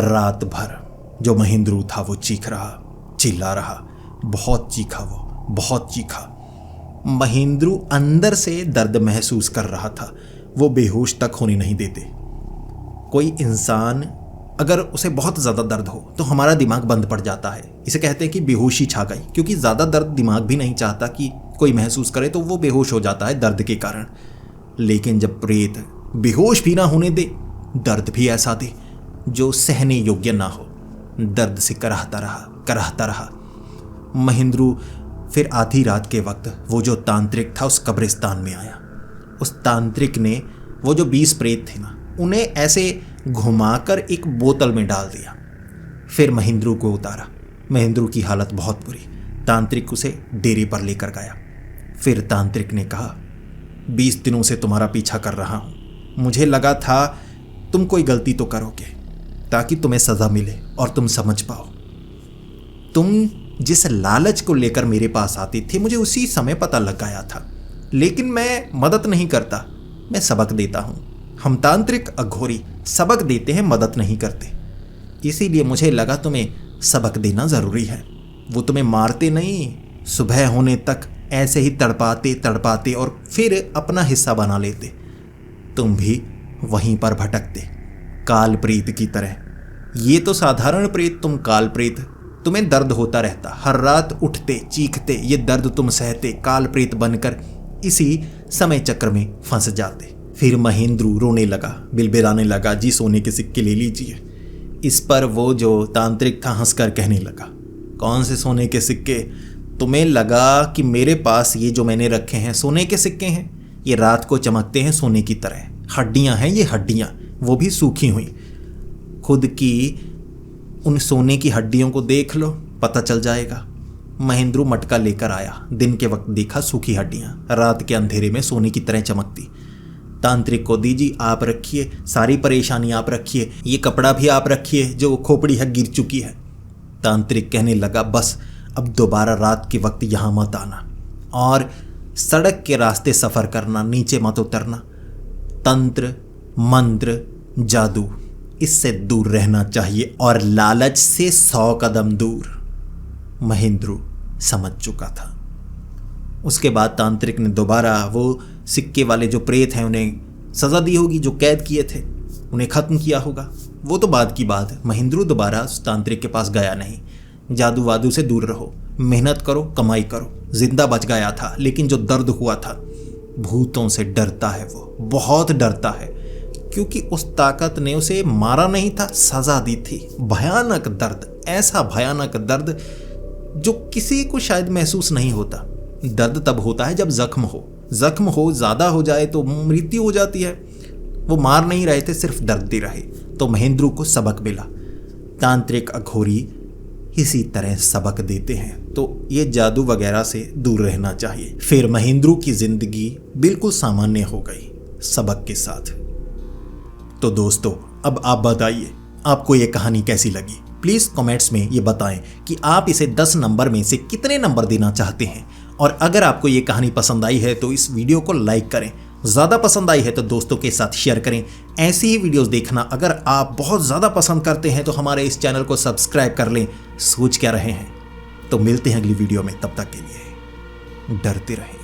रात भर जो महेंद्रू था वो चीख रहा, चिल्ला रहा, बहुत चीखा, वो बहुत चीखा। महेंद्रू अंदर से दर्द महसूस कर रहा था, वो बेहोश तक होने नहीं देते। कोई इंसान अगर उसे बहुत ज़्यादा दर्द हो तो हमारा दिमाग बंद पड़ जाता है, इसे कहते हैं कि बेहोशी छा गई, क्योंकि ज़्यादा दर्द दिमाग भी नहीं चाहता कि कोई महसूस करे, तो वो बेहोश हो जाता है दर्द के कारण। लेकिन जब प्रेत बेहोश भी ना होने दे, दर्द भी ऐसा दे जो सहने योग्य ना हो, दर्द से कराहता रहा, कराहता रहा। महेंद्रू फिर आधी रात के वक्त वो जो तांत्रिक था उस कब्रिस्तान में आया। उस तांत्रिक ने वो जो 20 प्रेत थे ना, उन्हें ऐसे घुमाकर एक बोतल में डाल दिया, फिर महेंद्रू को उतारा। महेंद्रू की हालत बहुत बुरी, तांत्रिक उसे डेरे पर लेकर गया। फिर तांत्रिक ने कहा, 20 दिनों से तुम्हारा पीछा कर रहा हूँ, मुझे लगा था तुम कोई गलती तो करोगे ताकि तुम्हें सज़ा मिले और तुम समझ पाओ। तुम जिस लालच को लेकर मेरे पास आती थी, मुझे उसी समय पता लग गया था, लेकिन मैं मदद नहीं करता, मैं सबक देता हूँ। हम तांत्रिक अघोरी सबक देते हैं, मदद नहीं करते, इसीलिए मुझे लगा तुम्हें सबक देना ज़रूरी है। वो तुम्हें मारते नहीं, सुबह होने तक ऐसे ही तड़पाते तड़पाते और फिर अपना हिस्सा बना लेते, तुम भी वहीं पर भटकते काल प्रेत की तरह। ये तो साधारण प्रेत, तुम काल प्रेत, तुम्हें दर्द होता रहता, हर रात उठते चीखते, ये दर्द तुम सहते, काल प्रेत बनकर इसी समय चक्र में फंस जाते। फिर महेंद्रू रोने लगा, बिलबिलाने लगा, जी सोने के सिक्के ले लीजिए। इस पर वो जो तांत्रिक था हंसकर कहने लगा, कौन से सोने के सिक्के? तुम्हें लगा कि मेरे पास ये जो मैंने रखे हैं सोने के सिक्के हैं? ये रात को चमकते हैं सोने की तरह, हड्डियां हैं ये हड्डियां, वो भी सूखी हुई। खुद की उन सोने की हड्डियों को देख लो, पता चल जाएगा। महेंद्रू मटका लेकर आया, दिन के वक्त देखा सूखी हड्डियां, रात के अंधेरे में सोने की तरह चमकती। तांत्रिक को दीजिए, आप रखिए, सारी परेशानी आप रखिए, ये कपड़ा भी आप रखिए जो खोपड़ी है गिर चुकी है। तांत्रिक कहने लगा, बस अब दोबारा रात के वक्त यहाँ मत आना और सड़क के रास्ते सफ़र करना, नीचे मत उतरना। तंत्र मंत्र जादू इससे दूर रहना चाहिए और लालच से 100 कदम दूर। महेंद्रू समझ चुका था। उसके बाद तांत्रिक ने दोबारा वो सिक्के वाले जो प्रेत हैं उन्हें सज़ा दी होगी, जो कैद किए थे उन्हें ख़त्म किया होगा। वो तो बाद की बात है। महेंद्रू दोबारा उस तांत्रिक के पास गया नहीं। जादू वादू से दूर रहो, मेहनत करो, कमाई करो। जिंदा बच गया था, लेकिन जो दर्द हुआ था, भूतों से डरता है वो, बहुत डरता है, क्योंकि उस ताकत ने उसे मारा नहीं था, सज़ा दी थी। भयानक दर्द, ऐसा भयानक दर्द जो किसी को शायद महसूस नहीं होता। दर्द तब होता है जब जख्म हो, ज़्यादा हो जाए तो मृत्यु हो जाती है। वो मार नहीं रहे थे, सिर्फ दर्द दे रहे। तो महेंद्रू को सबक मिला। तांत्रिक अघोरी इसी तरह सबक देते हैं, तो ये जादू वगैरह से दूर रहना चाहिए। फिर महेंद्रू की जिंदगी बिल्कुल सामान्य हो गई सबक के साथ। तो दोस्तों, अब आप बताइए आपको ये कहानी कैसी लगी। प्लीज़ कमेंट्स में ये बताएं कि आप इसे 10 नंबर में से कितने नंबर देना चाहते हैं। और अगर आपको ये कहानी पसंद आई है तो इस वीडियो को लाइक करें। ज़्यादा पसंद आई है तो दोस्तों के साथ शेयर करें। ऐसी ही वीडियोस देखना अगर आप बहुत ज़्यादा पसंद करते हैं तो हमारे इस चैनल को सब्सक्राइब कर लें। सोच क्या रहे हैं। तो मिलते हैं अगली वीडियो में, तब तक के लिए डरते रहें।